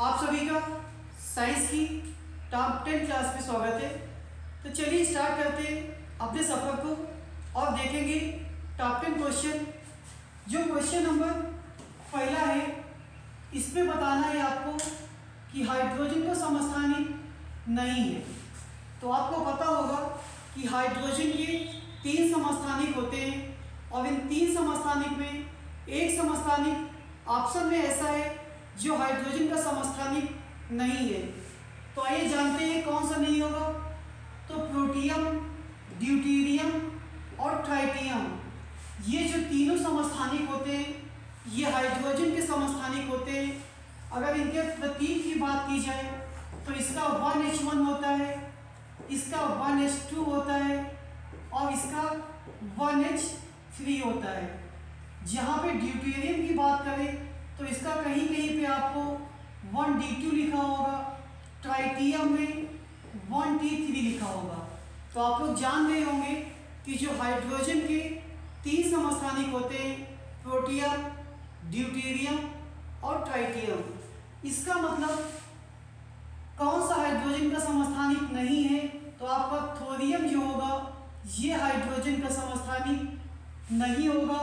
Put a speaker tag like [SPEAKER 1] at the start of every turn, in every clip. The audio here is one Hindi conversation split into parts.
[SPEAKER 1] आप सभी का साइंस की टॉप 10 क्लास में स्वागत है। तो चलिए स्टार्ट करते हैं अपने सफ़र को और देखेंगे टॉप 10 क्वेश्चन। जो क्वेश्चन नंबर पहला है, इसमें बताना है आपको कि हाइड्रोजन का समस्थानिक नहीं है। तो आपको पता होगा कि हाइड्रोजन के 3 समस्थानिक होते हैं और इन 3 समस्थानिक में एक समस्थानिक ऑप्शन में ऐसा है जो हाइड्रोजन का समस्थानिक नहीं है। तो आइए जानते हैं कौन सा नहीं होगा। तो प्रोटियम, ड्यूटेरियम और ट्राइटियम, ये जो तीनों समस्थानिक होते हैं ये हाइड्रोजन के समस्थानिक होते हैं। अगर इनके प्रतीक की बात की जाए तो इसका 1H1 होता है, इसका 1H2 होता है और इसका 1H3 होता है। जहाँ पे ड्यूटेरियम की बात करें तो इसका कहीं कहीं पे आपको 1D2 लिखा होगा, ट्राइटियम में 1T3 लिखा होगा। तो आप लोग जान गए होंगे कि जो हाइड्रोजन के 3 समस्थानिक होते हैं, प्रोटियम, ड्यूटेरियम और ट्राइटियम, इसका मतलब कौन सा हाइड्रोजन का समस्थानिक नहीं है। तो आपका थोरियम जो होगा ये हाइड्रोजन का समस्थानिक नहीं होगा।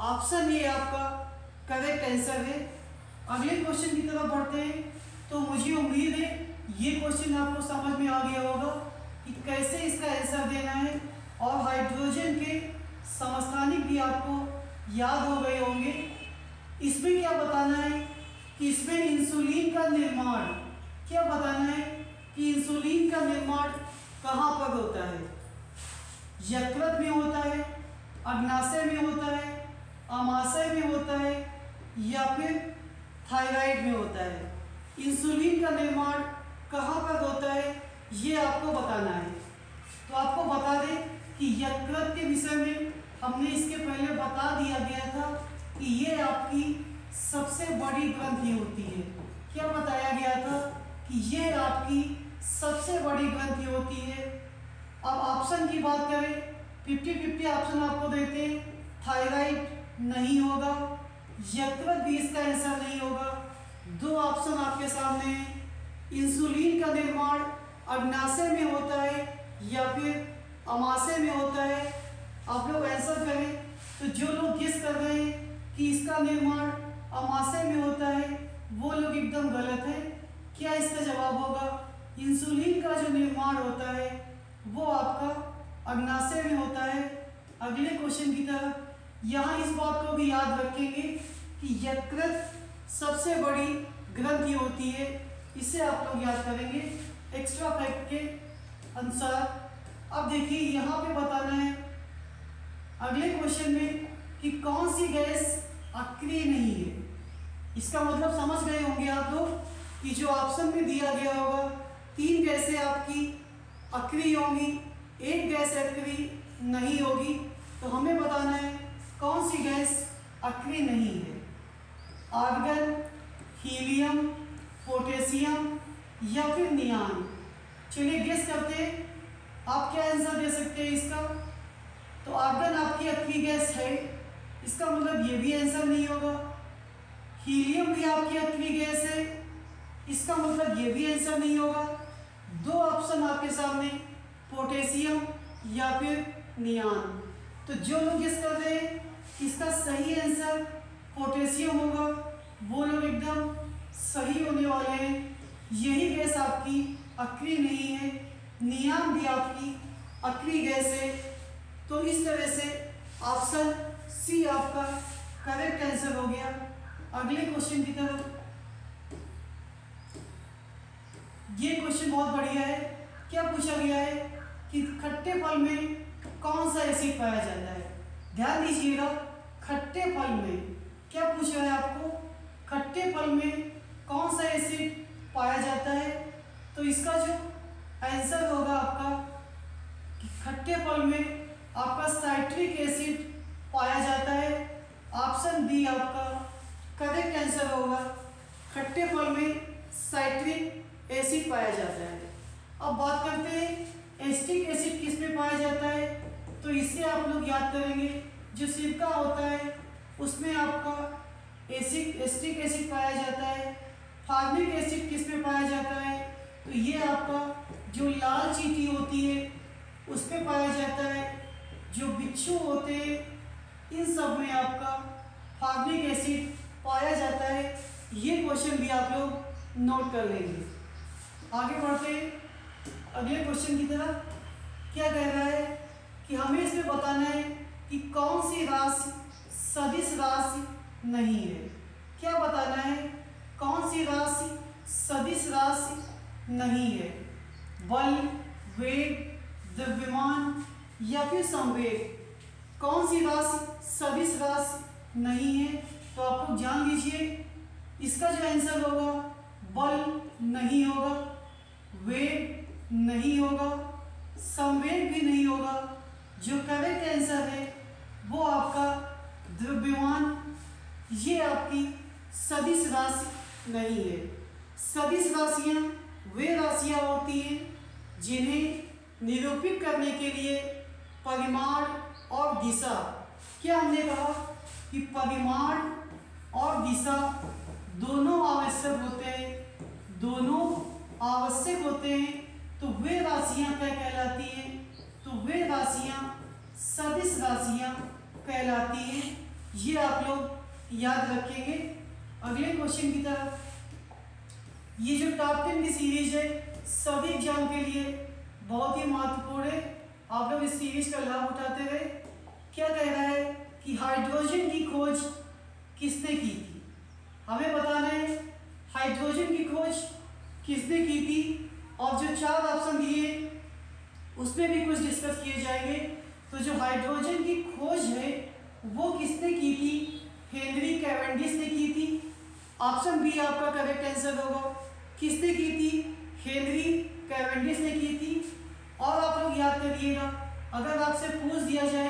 [SPEAKER 1] ऑप्शन ए आपका करेक्ट आंसर है। अगले क्वेश्चन की तरफ बढ़ते हैं। तो मुझे उम्मीद है ये क्वेश्चन आपको समझ में आ गया होगा कि कैसे इसका आंसर देना है और हाइड्रोजन के समस्थानिक भी आपको याद हो गए होंगे। इसमें क्या बताना है कि इसमें इंसुलिन का निर्माण, क्या बताना है कि इंसुलिन का निर्माण कहाँ पर होता है। यकृत में होता है, अग्नाशय में होता है, आमाशय में होता है या फिर थायराइड में होता है। इंसुलिन का निर्माण कहाँ पर होता है ये आपको बताना है। तो आपको बता दें कि यकृत के विषय में हमने इसके पहले बता दिया गया था कि ये आपकी सबसे बड़ी ग्रंथि होती है। क्या बताया गया था कि ये आपकी सबसे बड़ी ग्रंथि होती है। अब ऑप्शन की बात करें, 50-50 ऑप्शन आपको देते हैं। थायराइड नहीं होगा, यकृत भी इसका आंसर नहीं होगा। 2 ऑप्शन आपके सामने हैं। इंसुलिन का निर्माण अग्नाशय में होता है या फिर आमाशय में होता है। आप लोग आंसर करें। तो जो लोग गेस कर रहे हैं कि इसका निर्माण आमाशय में होता है वो लोग एकदम गलत है। क्या इसका जवाब होगा, इंसुलिन का जो निर्माण होता है वो आपका अग्नाशय में होता है। अगले क्वेश्चन की तरफ, यहाँ इस बात को भी याद रखेंगे कि यकृत सबसे बड़ी ग्रंथि होती है, इसे आप लोग याद करेंगे एक्स्ट्रा फैक्ट के अनुसार। अब देखिए यहाँ पे बताना है अगले क्वेश्चन में कि कौन सी गैस अक्रिय नहीं है। इसका मतलब समझ गए होंगे आप लोग कि जो ऑप्शन में दिया गया होगा 3 गैसें आपकी अक्रिय होंगी, एक गैस अक्रिय नहीं होगी। तो हमें बताना है कौन सी गैस अक्रिय नहीं है। आर्गन, हीलियम, पोटेशियम या फिर नियान। चलिए गेस करते हैं, आप क्या आंसर दे सकते हैं इसका। तो आर्गन आपकी अक्रिय गैस है, इसका मतलब ये भी आंसर नहीं होगा। हीलियम भी आपकी अक्रिय गैस है, इसका मतलब ये भी आंसर नहीं होगा। 2 ऑप्शन आपके सामने, पोटेशियम या फिर नियान। तो जो लोग गेस कर रहे हैं इसका सही आंसर पोटेशियम होगा वो लोग एकदम सही होने वाले हैं। यही गैस आपकी अक्रिय नहीं है, नियान भी आपकी अक्रिय गैस है। तो इस तरह से ऑप्शन सी आपका करेक्ट आंसर हो गया। अगले क्वेश्चन की तरफ, ये क्वेश्चन बहुत बढ़िया है। क्या पूछा गया है कि खट्टे फल में कौन सा एसिड पाया जाता है। ध्यान दीजिएगा, खट्टे फल में क्या पूछा है आपको, खट्टे फल में कौन सा एसिड पाया जाता है। तो इसका जो आंसर होगा आपका कि खट्टे फल में आपका साइट्रिक एसिड पाया जाता है। ऑप्शन बी आपका करेक्ट आंसर होगा, खट्टे फल में साइट्रिक एसिड पाया जाता है। अब बात करते हैं एसिटिक एसिड किस में पाया जाता है। तो इससे आप लोग याद करेंगे, जो सिरका होता है उसमें आपका एसिटिक एसिड पाया जाता है। फॉर्मिक एसिड किस में पाया जाता है? तो ये आपका जो लाल चींटी होती है उस पे पाया जाता है। जो बिच्छू होते हैं इन सब में आपका फॉर्मिक एसिड पाया जाता है। ये क्वेश्चन भी आप लोग नोट कर लेंगे। आगे बढ़ते हैं अगले क्वेश्चन की तरफ। क्या कह रहा है कि हमें इसमें बताना है कि कौन सी राशि सदिश राशि नहीं है। क्या बताना है? कौन सी राशि सदिश राशि नहीं है? बल, वेग, द्रव्यमान या फिर संवेग, कौन सी राशि सदिश राशि नहीं है? तो आप लोग जान लीजिए इसका जो आंसर होगा बल नहीं होगा, वेग नहीं होगा, संवेग भी नहीं होगा। जो करेक्ट आंसर है वो आपका द्रव्यमान, ये आपकी सदिश राशि नहीं है। सदिश राशियाँ वे राशियाँ होती हैं जिन्हें निरूपित करने के लिए परिमाण और दिशा, क्या हमने कहा कि परिमाण और दिशा दोनों आवश्यक होते हैं, दोनों आवश्यक होते हैं। तो वे राशियाँ क्या कहलाती हैं? तो वे राशियाँ सदिश राशियाँ कहलाती हैं। ये आप लोग याद रखेंगे। अगले क्वेश्चन की तरफ। ये जो टॉप 10 की सीरीज है सभी एग्जाम के लिए बहुत ही महत्वपूर्ण है। आप लोग इस सीरीज का लाभ उठाते हुए। क्या कह रहा है कि हाइड्रोजन की खोज किसने की थी? हमें बताना है हाइड्रोजन की खोज किसने की थी। और जो 4 ऑप्शन दिए उसमें भी कुछ डिस्कस किए जाएंगे। तो जो हाइड्रोजन की खोज है वो किसने की थी? हेनरी कैवेंडिश ने की थी। ऑप्शन बी आपका करेक्ट आंसर होगा। किसने की थी? हेनरी कैवेंडिश ने की थी। और आप लोग याद करिएगा, अगर आपसे पूछ दिया जाए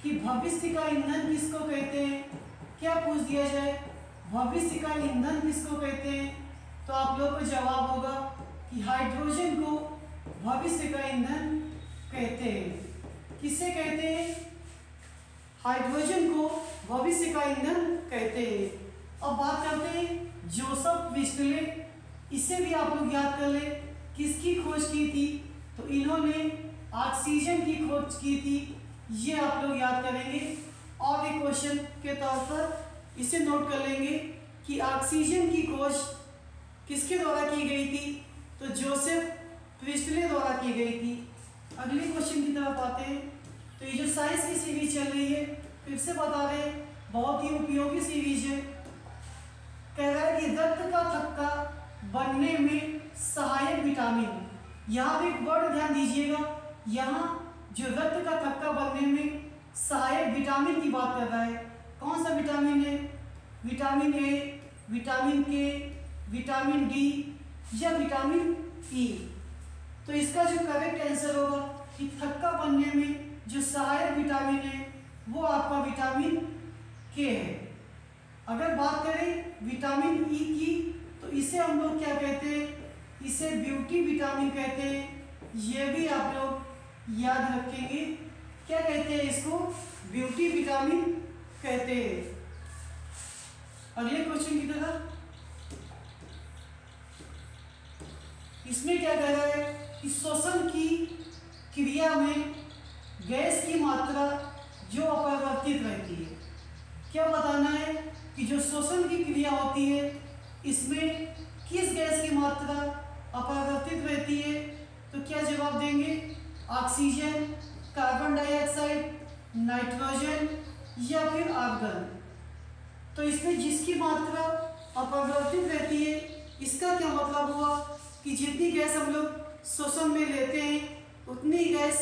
[SPEAKER 1] कि भविष्य का ईंधन किसको कहते हैं, क्या पूछ दिया जाए भविष्य का ईंधन किसको कहते हैं, तो आप लोग को जवाब होगा कि हाइड्रोजन को भविष्य का ईंधन कहते हैं। किससे कहते हैं? हाइड्रोजन को भविष्य का ईंधन कहते हैं। अब बात करते हैं जोसेफ प्रिस्टले, इससे भी आप लोग याद कर ले किसकी खोज की थी। तो इन्होंने ऑक्सीजन की खोज की थी। ये आप लोग याद करेंगे और एक क्वेश्चन के तौर पर इसे नोट कर लेंगे कि ऑक्सीजन की खोज किसके द्वारा की गई थी। तो जोसेफ प्रिस्टले द्वारा की गई थी। अगले क्वेश्चन की तरफ आते हैं। तो ये जो साइंस की सीरीज चल रही है फिर से बता रहे हैं बहुत ही उपयोगी सीरीज है। कह रहा है कि रक्त का थक्का बनने में सहायक विटामिन, यहाँ पे एक वर्ड ध्यान दीजिएगा, यहाँ जो रक्त का थक्का बनने में सहायक विटामिन की बात कर रहा है। कौन सा विटामिन है? विटामिन ए, विटामिन के, विटामिन डी या विटामिन ई। तो इसका जो करेक्ट आंसर होगा कि थक्का बनने में जो सहायक विटामिन है वो आपका विटामिन के है। अगर बात करें विटामिन ई की तो इसे हम लोग क्या कहते हैं? इसे ब्यूटी विटामिन कहते हैं। ये भी आप लोग याद रखेंगे। क्या कहते हैं इसको? ब्यूटी विटामिन कहते हैं। अगले क्वेश्चन की तरफ। इसमें क्या कह रहा है कि श्वसन की क्रिया में गैस की मात्रा जो अपरिवर्तित रहती है। क्या बताना है कि जो श्वसन की क्रिया होती है इसमें किस गैस की मात्रा अपरिवर्तित रहती है? तो क्या जवाब देंगे? ऑक्सीजन, कार्बन डाइऑक्साइड, नाइट्रोजन या फिर आर्गन। तो इसमें जिसकी मात्रा अपरिवर्तित रहती है इसका क्या मतलब हुआ कि जितनी गैस हम लोग श्वसन में लेते हैं उतनी ही गैस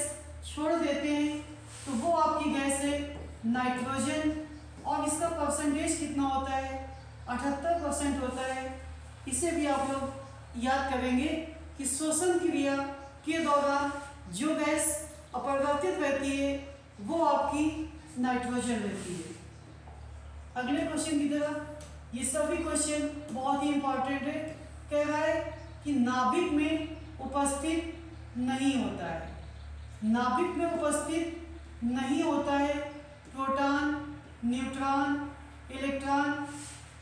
[SPEAKER 1] छोड़ देते हैं। तो वो आपकी गैस है नाइट्रोजन। और इसका परसेंटेज कितना होता है? 78% होता है। इसे भी आप लोग याद करेंगे कि श्वसन क्रिया के दौरान जो गैस अपरिवर्तित रहती है वो आपकी नाइट्रोजन रहती है। अगले क्वेश्चन की तरफ। ये सभी क्वेश्चन बहुत ही इंपॉर्टेंट है। कह रहा है कि नाभिक में उपस्थित नहीं होता है। नाभिक में उपस्थित नहीं होता है प्रोटॉन, न्यूट्रॉन, इलेक्ट्रॉन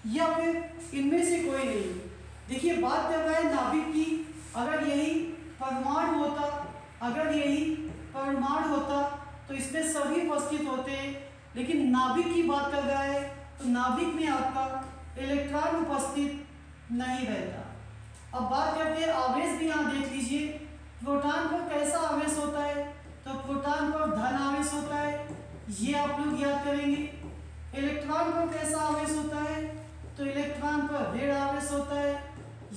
[SPEAKER 1] या फिर इनमें से कोई नहीं। देखिए बात कर रहा है नाभिक की। अगर यही परमाणु होता तो इसमें सभी उपस्थित होते हैं, लेकिन नाभिक की बात कर रहा है तो नाभिक में आपका इलेक्ट्रॉन उपस्थित नहीं रहता। अब बात करते हैं आवेश भी। यहाँ देख लीजिए प्रोटॉन पर कैसा आवेश होता है, तो प्रोटॉन पर धन आवेश होता है, ये आप लोग याद करेंगे। इलेक्ट्रॉन पर कैसा आवेश होता है, तो इलेक्ट्रॉन पर ऋण आवेश होता है,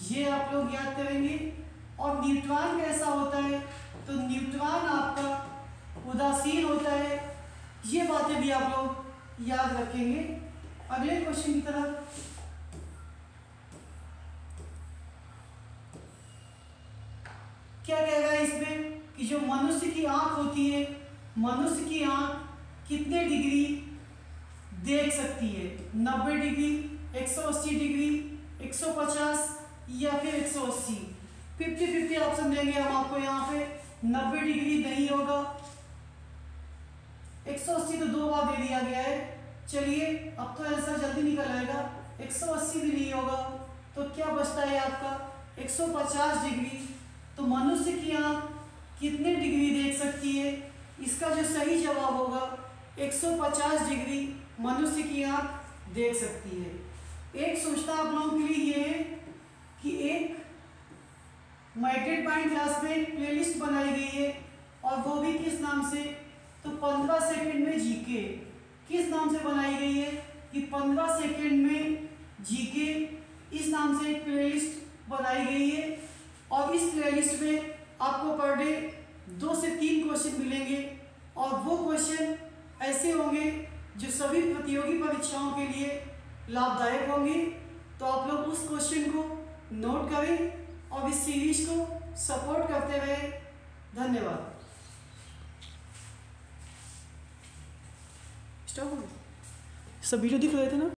[SPEAKER 1] ये आप लोग याद करेंगे। और न्यूट्रॉन कैसा होता है, तो न्यूट्रॉन आपका उदासीन होता है, ये बातें भी आप लोग याद रखेंगे। अगले क्वेश्चन की तरफ। क्या कह रहा है इसमें कि जो मनुष्य की आंख होती है, मनुष्य की आंख कितने डिग्री देख सकती है, 90 डिग्री, 180 डिग्री, 150 या फिर 180। 50-50 ऑप्शन देंगे हम आपको। यहाँ पे 90 डिग्री नहीं होगा, 180 तो 2 बार दे दिया गया है। चलिए अब तो आंसर जल्दी निकल आएगा। 180 भी नहीं होगा, तो क्या बचता है आपका 150 डिग्री। तो मनुष्य की आंख कितने डिग्री देख सकती है, इसका जो सही जवाब होगा 150 डिग्री मनुष्य की आंख देख सकती है। एक सूचना आप लोगों के लिए ये है कि एक मैटेड माइंड क्लास में प्लेलिस्ट बनाई गई है, और वो भी किस नाम से, तो 15 सेकंड में जीके। किस नाम से बनाई गई है कि 15 सेकंड में जीके, इस नाम से एक प्लेलिस्ट बनाई गई है। और इस प्लेलिस्ट में आपको पर डे 2 से 3 क्वेश्चन मिलेंगे, और वो क्वेश्चन ऐसे होंगे जो सभी प्रतियोगी परीक्षाओं के लिए लाभदायक होंगे। तो आप लोग उस क्वेश्चन को नोट करें और इस सीरीज को सपोर्ट करते रहे। धन्यवाद। स्टॉप हो गया। सब वीडियो दिख रहे थे ना।